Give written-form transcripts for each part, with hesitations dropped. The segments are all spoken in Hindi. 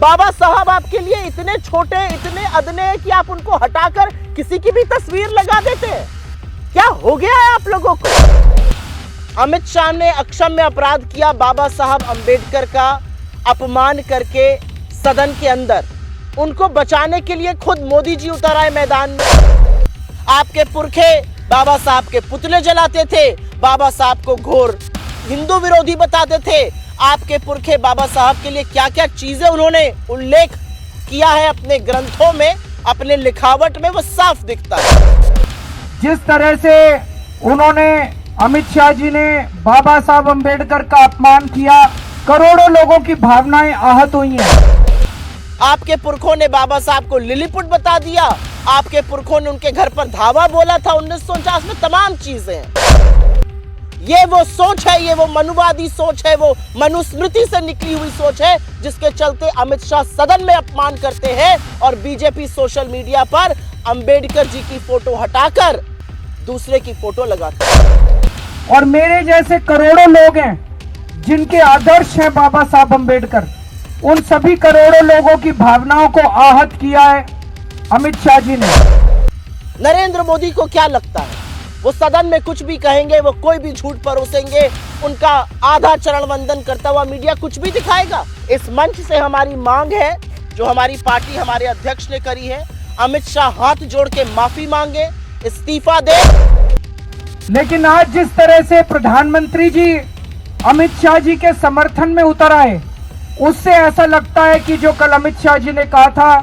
बाबा साहब आपके लिए इतने छोटे, इतने अदने कि आप उनको हटाकर किसी की भी तस्वीर लगा देते हैं। क्या हो गया है आप लोगों को? अमित शाह ने अक्षम्य अपराध किया, बाबा साहब अंबेडकर का अपमान करके सदन के अंदर। उनको बचाने के लिए खुद मोदी जी उतर आए मैदान में। आपके पुरखे बाबा साहब के पुतले जलाते थे, बाबा साहब को घोर हिंदू विरोधी बताते थे। आपके पुरखे बाबा साहब के लिए क्या क्या चीजें उन्होंने उल्लेख किया है अपने ग्रंथों में, अपने लिखावट में, वो साफ दिखता है। जिस तरह से उन्होंने, अमित शाह जी ने बाबा साहब अंबेडकर का अपमान किया, करोड़ों लोगों की भावनाएं आहत हुई हैं। आपके पुरखों ने बाबा साहब को लिलीपुट बता दिया। आपके पुरखों ने उनके घर पर धावा बोला था 1949 में। तमाम चीजें हैं। ये वो सोच है, ये वो मनुवादी सोच है, वो मनुस्मृति से निकली हुई सोच है, जिसके चलते अमित शाह सदन में अपमान करते हैं और बीजेपी सोशल मीडिया पर अंबेडकर जी की फोटो हटाकर दूसरे की फोटो लगाते हैं। और मेरे जैसे करोड़ों लोग हैं जिनके आदर्श हैं बाबा साहब अंबेडकर, उन सभी करोड़ों लोगों की भावनाओं को आहत किया है अमित शाह जी ने। नरेंद्र मोदी को क्या लगता है वो सदन में कुछ भी कहेंगे, वो कोई भी झूठ परोसेंगे, उनका आधा चरण वंदन करता हुआ मीडिया कुछ भी दिखाएगा? इस मंच से हमारी मांग है, जो हमारी पार्टी, हमारे अध्यक्ष ने करी है, अमित शाह हाथ जोड़ के माफी मांगे, इस्तीफा दे। लेकिन आज जिस तरह से प्रधानमंत्री जी अमित शाह जी के समर्थन में उतर आए, उससे ऐसा लगता है कि जो कल अमित शाह जी ने कहा था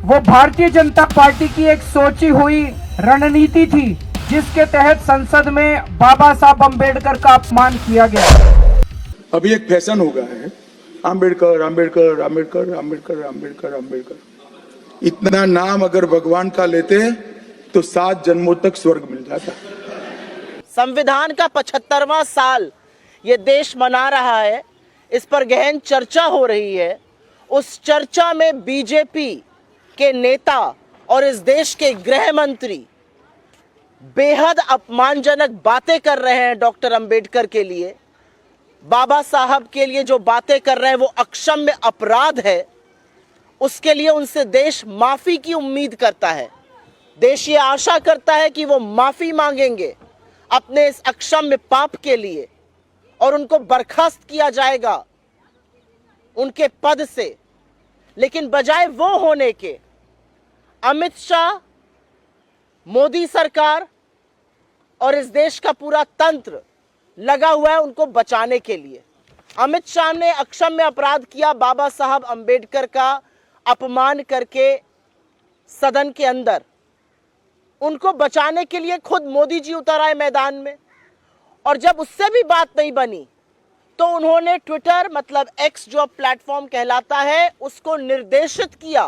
वो भारतीय जनता पार्टी की एक सोची हुई रणनीति थी, जिसके तहत संसद में बाबा साहब अंबेडकर का अपमान किया गया। अभी एक फैशन हो गया है, अंबेडकर अंबेडकर अंबेडकर अंबेडकर अंबेडकर अंबेडकर। इतना नाम अगर भगवान का लेते हैं तो 7 जन्मों तक स्वर्ग मिल जाता। संविधान का 75वां साल ये देश मना रहा है, इस पर गहन चर्चा हो रही है। उस चर्चा में बीजेपी के नेता और इस देश के गृह मंत्री बेहद अपमानजनक बातें कर रहे हैं डॉक्टर अंबेडकर के लिए। बाबा साहब के लिए जो बातें कर रहे हैं वो अक्षम्य अपराध है। उसके लिए उनसे देश माफी की उम्मीद करता है। देश ये आशा करता है कि वो माफी मांगेंगे अपने इस अक्षम्य पाप के लिए और उनको बर्खास्त किया जाएगा उनके पद से। लेकिन बजाय वो होने के, अमित शाह, मोदी सरकार और इस देश का पूरा तंत्र लगा हुआ है उनको बचाने के लिए। अमित शाह ने अक्षम्य अपराध किया, बाबा साहब अंबेडकर का अपमान करके सदन के अंदर। उनको बचाने के लिए खुद मोदी जी उतर आए मैदान में। और जब उससे भी बात नहीं बनी तो उन्होंने ट्विटर, मतलब एक्स जो प्लेटफॉर्म कहलाता है, उसको निर्देशित किया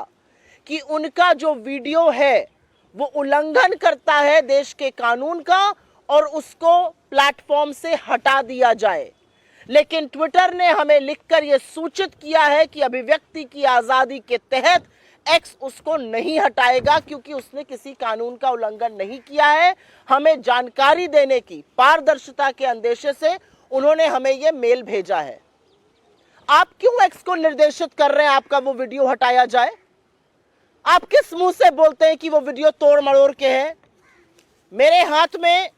कि उनका जो वीडियो है वो उल्लंघन करता है देश के कानून का और उसको प्लेटफॉर्म से हटा दिया जाए। लेकिन ट्विटर ने हमें लिखकर यह सूचित किया है कि अभिव्यक्ति की आजादी के तहत एक्स उसको नहीं हटाएगा, क्योंकि उसने किसी कानून का उल्लंघन नहीं किया है। हमें जानकारी देने की पारदर्शिता के अंदेशे से उन्होंने हमें यह मेल भेजा है। आप क्यों एक्स को निर्देशित कर रहे हैं आपका वो वीडियो हटाया जाए? आप किस मुंह से बोलते हैं कि वो वीडियो तोड़ मरोड़ के है? मेरे हाथ में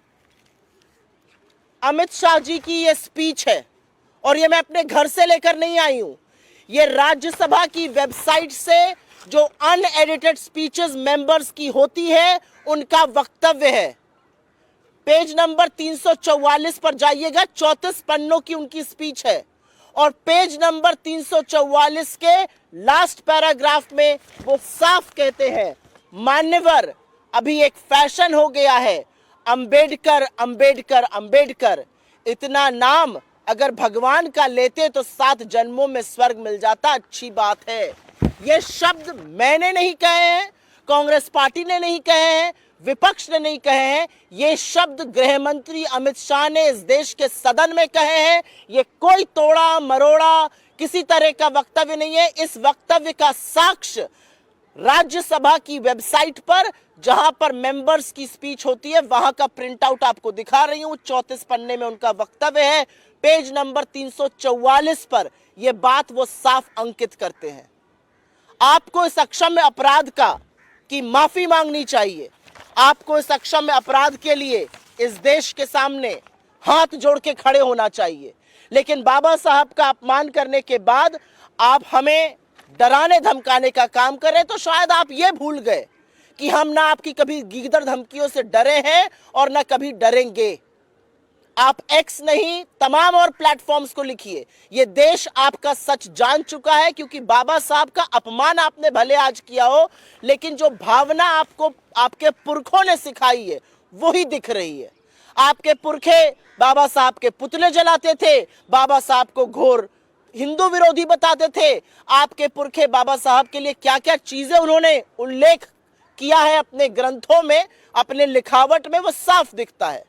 अमित शाह जी की ये स्पीच है और ये मैं अपने घर से लेकर नहीं आई हूं। ये राज्यसभा की वेबसाइट से जो अनएडिटेड स्पीचेस मेंबर्स की होती है उनका वक्तव्य है। पेज नंबर 344 पर जाइएगा, 34 पन्नों की उनकी स्पीच है और पेज नंबर 344 के लास्ट पैराग्राफ में वो साफ कहते हैं, मान्यवर, अभी एक फैशन हो गया है, अंबेडकर अंबेडकर अंबेडकर। इतना नाम अगर भगवान का लेते तो 7 जन्मों में स्वर्ग मिल जाता। अच्छी बात है। ये शब्द मैंने नहीं कहे हैं, कांग्रेस पार्टी ने नहीं कहे हैं, विपक्ष ने नहीं कहे हैं। ये शब्द गृह मंत्री अमित शाह ने इस देश के सदन में कहे हैं। ये कोई तोड़ा मरोड़ा किसी तरह का वक्तव्य नहीं है। इस वक्तव्य का साक्ष्य राज्यसभा की वेबसाइट पर, जहां पर मेंबर्स की स्पीच होती है, वहां का प्रिंट आउट आपको दिखा रही हूं। 34 पन्ने में उनका वक्तव्य है। पेज नंबर 344 पर यह बात वो साफ अंकित करते हैं। आपको इस अक्षम्य अपराध की माफी मांगनी चाहिए। आपको इस अक्षम्य अपराध के लिए इस देश के सामने हाथ जोड़ के खड़े होना चाहिए। लेकिन बाबा साहब का अपमान करने के बाद आप हमें डराने धमकाने का काम कर रहे हैं, तो शायद आप ये भूल गए कि हम ना आपकी कभी गीदड़ धमकियों से डरे हैं और ना कभी डरेंगे। आप एक्स नहीं, तमाम और प्लेटफॉर्म्स को लिखिए, ये देश आपका सच जान चुका है। क्योंकि बाबा साहब का अपमान आपने भले आज किया हो, लेकिन जो भावना आपको आपके पुरखों ने सिखाई है वही दिख रही है। आपके पुरखे बाबा साहब के पुतले जलाते थे, बाबा साहब को घोर हिंदू विरोधी बताते थे। आपके पुरखे बाबा साहब के लिए क्या क्या चीजें उन्होंने उल्लेख किया है अपने ग्रंथों में, अपने लिखावट में, वो साफ दिखता है।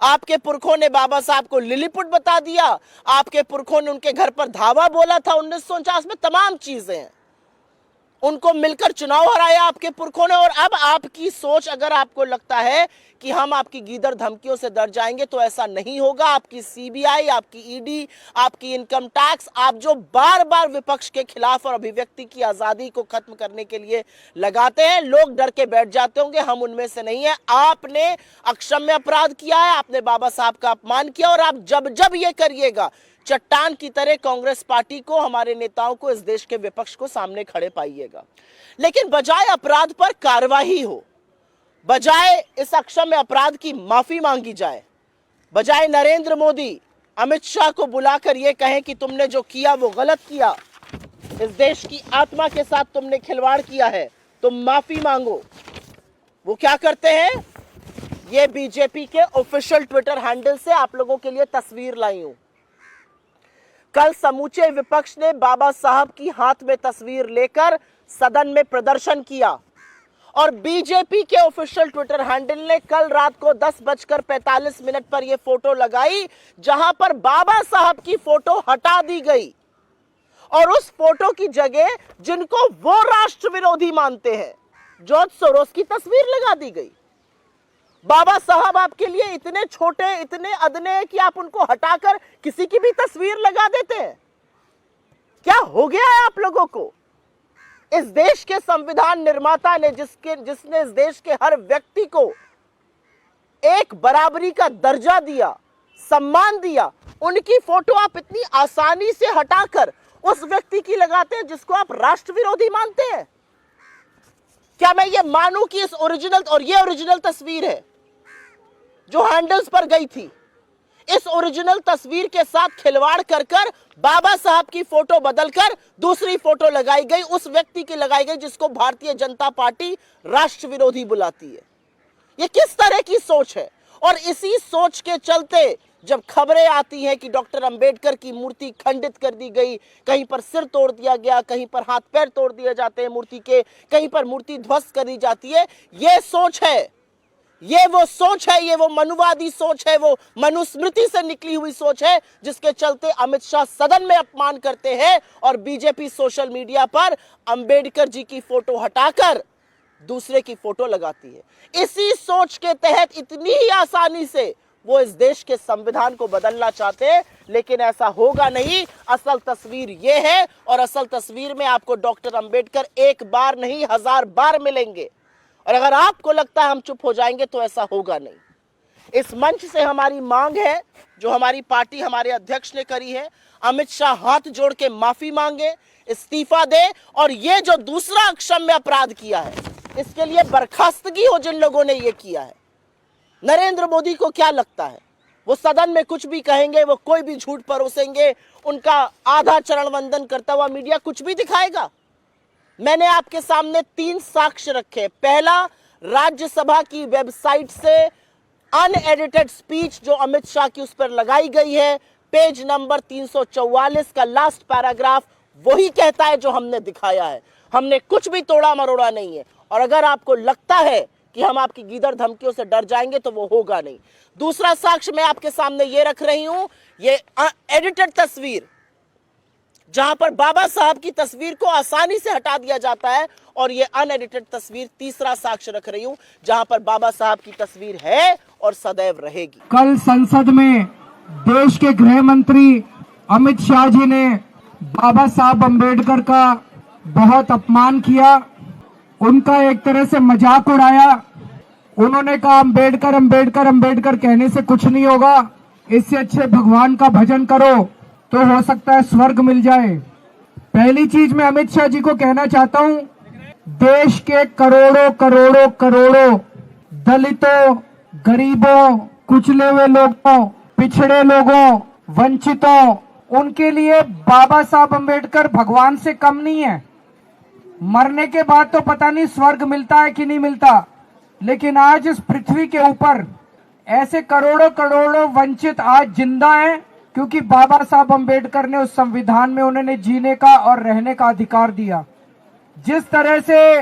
आपके पुरखों ने बाबा साहब को लिलीपुट बता दिया, आपके पुरखों ने उनके घर पर धावा बोला था 1949 में। तमाम चीजें हैं, उनको मिलकर चुनाव हराया आपके पुरखों ने। और अब आपकी सोच, अगर आपको लगता है कि हम आपकी गीदड़ धमकियों से डर जाएंगे, तो ऐसा नहीं होगा। आपकी सीबीआई, आपकी ईडी, आपकी इनकम टैक्स, आप जो बार बार विपक्ष के खिलाफ और अभिव्यक्ति की आजादी को खत्म करने के लिए लगाते हैं, लोग डर के बैठ जाते होंगे, हम उनमें से नहीं है। आपने अक्षम्य अपराध किया है, आपने बाबा साहब का अपमान किया, और आप जब जब ये करिएगा, चट्टान की तरह कांग्रेस पार्टी को, हमारे नेताओं को, इस देश के विपक्ष को सामने खड़े पाइएगा। लेकिन बजाय अपराध पर कार्रवाई हो, बजाय इस अक्षम्य अपराध की माफी मांगी जाए, बजाय नरेंद्र मोदी अमित शाह को बुलाकर यह कहें कि तुमने जो किया वो गलत किया, इस देश की आत्मा के साथ तुमने खिलवाड़ किया है, तुम माफी मांगो, वो क्या करते हैं? ये बीजेपी के ऑफिशियल ट्विटर हैंडल से आप लोगों के लिए तस्वीर लाई हूं। कल समूचे विपक्ष ने बाबा साहब की हाथ में तस्वीर लेकर सदन में प्रदर्शन किया, और बीजेपी के ऑफिशियल ट्विटर हैंडल ने कल रात को 10:45 पर यह फोटो लगाई, जहां पर बाबा साहब की फोटो हटा दी गई, और उस फोटो की जगह जिनको वो राष्ट्र विरोधी मानते हैं, जॉर्ज सोरोस की तस्वीर लगा दी गई। बाबा साहब आपके लिए इतने छोटे, इतने अदने हैं कि आप उनको हटाकर किसी की भी तस्वीर लगा देते हैं। क्या हो गया है आप लोगों को? इस देश के संविधान निर्माता ने जिसने इस देश के हर व्यक्ति को एक बराबरी का दर्जा दिया, सम्मान दिया, उनकी फोटो आप इतनी आसानी से हटाकर उस व्यक्ति की लगाते हैं जिसको आप राष्ट्र विरोधी मानते हैं। क्या मैं ये मानूं कि इस ओरिजिनल, और ये ओरिजिनल तस्वीर है जो हैंडल्स पर गई थी, इस ओरिजिनल तस्वीर के साथ खिलवाड़ कर बाबा साहब की फोटो बदलकर दूसरी फोटो लगाई गई, उस व्यक्ति की लगाई गई जिसको भारतीय जनता पार्टी राष्ट्र विरोधी बुलाती है। ये किस तरह की सोच है? और इसी सोच के चलते जब खबरें आती हैं कि डॉक्टर अंबेडकर की मूर्ति खंडित कर दी गई, कहीं पर सिर तोड़ दिया गया, कहीं पर हाथ पैर तोड़ दिए जाते हैं मूर्ति के, कहीं पर मूर्ति ध्वस्त कर दी जाती है, ये सोच है, ये वो सोच है, ये वो मनुवादी सोच है, वो मनुस्मृति से निकली हुई सोच है, जिसके चलते अमित शाह सदन में अपमान करते हैं और बीजेपी सोशल मीडिया पर अंबेडकर जी की फोटो हटाकर दूसरे की फोटो लगाती है। इसी सोच के तहत इतनी ही आसानी से वो इस देश के संविधान को बदलना चाहते हैं, लेकिन ऐसा होगा नहीं। असल तस्वीर ये है, और असल तस्वीर में आपको डॉक्टर अंबेडकर एक बार नहीं 1000 बार मिलेंगे। और अगर आपको लगता है हम चुप हो जाएंगे, तो ऐसा होगा नहीं। इस मंच से हमारी मांग है, जो हमारी पार्टी, हमारे अध्यक्ष ने करी है, अमित शाह हाथ जोड़ के माफी मांगे, इस्तीफा दे, और ये जो दूसरा अक्षम्य अपराध किया है, इसके लिए बर्खास्तगी हो जिन लोगों ने ये किया है। नरेंद्र मोदी को क्या लगता है? वो सदन में कुछ भी कहेंगे, वो कोई भी झूठ परोसेंगे, उनका आधा चरण वंदन करता हुआ मीडिया कुछ भी दिखाएगा। मैंने आपके सामने 3 साक्ष्य रखे। पहला, राज्यसभा की वेबसाइट से अनएडिटेड स्पीच जो अमित शाह की उस पर लगाई गई है, पेज नंबर 344 का लास्ट पैराग्राफ वही कहता है जो हमने दिखाया है। हमने कुछ भी तोड़ा मरोड़ा नहीं है। और अगर आपको लगता है कि हम आपकी गीदड़ धमकियों से डर जाएंगे, तो वो होगा नहीं। दूसरा साक्ष्य मैं आपके सामने ये रख रही हूं, ये एडिटेड तस्वीर जहां पर बाबा साहब की तस्वीर को आसानी से हटा दिया जाता है, और ये अनएडिटेड तस्वीर तीसरा साक्ष्य रख रही हूं जहां पर बाबा साहब की तस्वीर है और सदैव रहेगी। कल संसद में देश के गृह मंत्री अमित शाह जी ने बाबा साहब अंबेडकर का बहुत अपमान किया, उनका एक तरह से मजाक उड़ाया। उन्होंने कहा अंबेडकर अंबेडकर अंबेडकर कहने से कुछ नहीं होगा, इससे अच्छे भगवान का भजन करो तो हो सकता है स्वर्ग मिल जाए। पहली चीज मैं अमित शाह जी को कहना चाहता हूं, देश के करोड़ों करोड़ों करोड़ों दलितों, गरीबों, कुचले हुए लोगों, पिछड़े लोगों, वंचितों, उनके लिए बाबा साहब अंबेडकर भगवान से कम नहीं है। मरने के बाद तो पता नहीं स्वर्ग मिलता है कि नहीं मिलता, लेकिन आज इस पृथ्वी के ऊपर ऐसे करोड़ों करोड़ों वंचित आज जिंदा हैं, क्योंकि बाबा साहब अंबेडकर ने उस संविधान में उन्होंने जीने का और रहने का अधिकार दिया। जिस तरह से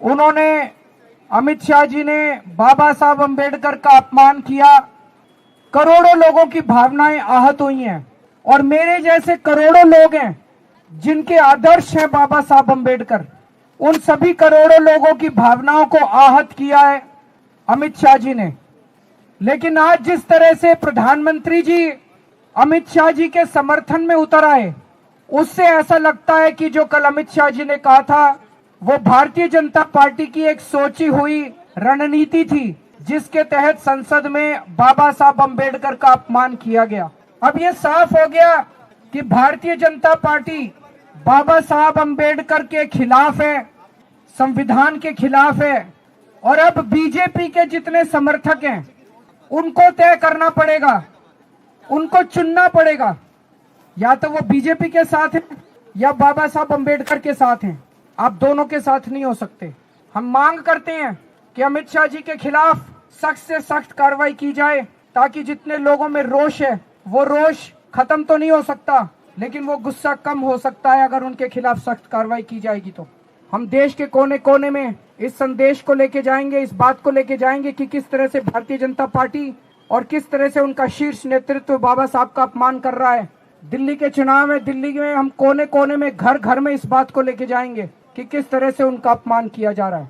उन्होंने, अमित शाह जी ने बाबा साहब अंबेडकर का अपमान किया, करोड़ों लोगों की भावनाएं आहत हुई हैं। और मेरे जैसे करोड़ों लोग हैं जिनके आदर्श हैं बाबा साहब अंबेडकर, उन सभी करोड़ों लोगों की भावनाओं को आहत किया है अमित शाह जी ने। लेकिन आज जिस तरह से प्रधानमंत्री जी अमित शाह जी के समर्थन में उतर आए, उससे ऐसा लगता है कि जो कल अमित शाह जी ने कहा था वो भारतीय जनता पार्टी की एक सोची हुई रणनीति थी, जिसके तहत संसद में बाबा साहब अंबेडकर का अपमान किया गया। अब ये साफ हो गया कि भारतीय जनता पार्टी बाबा साहब अंबेडकर के खिलाफ है, संविधान के खिलाफ है। और अब बीजेपी के जितने समर्थक हैं उनको तय करना पड़ेगा, उनको चुनना पड़ेगा, या तो वो बीजेपी के साथ हैं या बाबा साहब अंबेडकर के साथ हैं। आप दोनों के साथ नहीं हो सकते। हम मांग करते हैं कि अमित शाह जी के खिलाफ सख्त से सख्त कार्रवाई की जाए, ताकि जितने लोगों में रोष है वो रोष खत्म तो नहीं हो सकता, लेकिन वो गुस्सा कम हो सकता है अगर उनके खिलाफ सख्त कार्रवाई की जाएगी। तो हम देश के कोने कोने में इस संदेश को लेके जाएंगे, इस बात को लेके जाएंगे कि किस तरह से भारतीय जनता पार्टी और किस तरह से उनका शीर्ष नेतृत्व बाबा साहब का अपमान कर रहा है। दिल्ली के चुनाव में, दिल्ली में हम कोने कोने में, घर घर में इस बात को लेके जाएंगे कि किस तरह से उनका अपमान किया जा रहा है।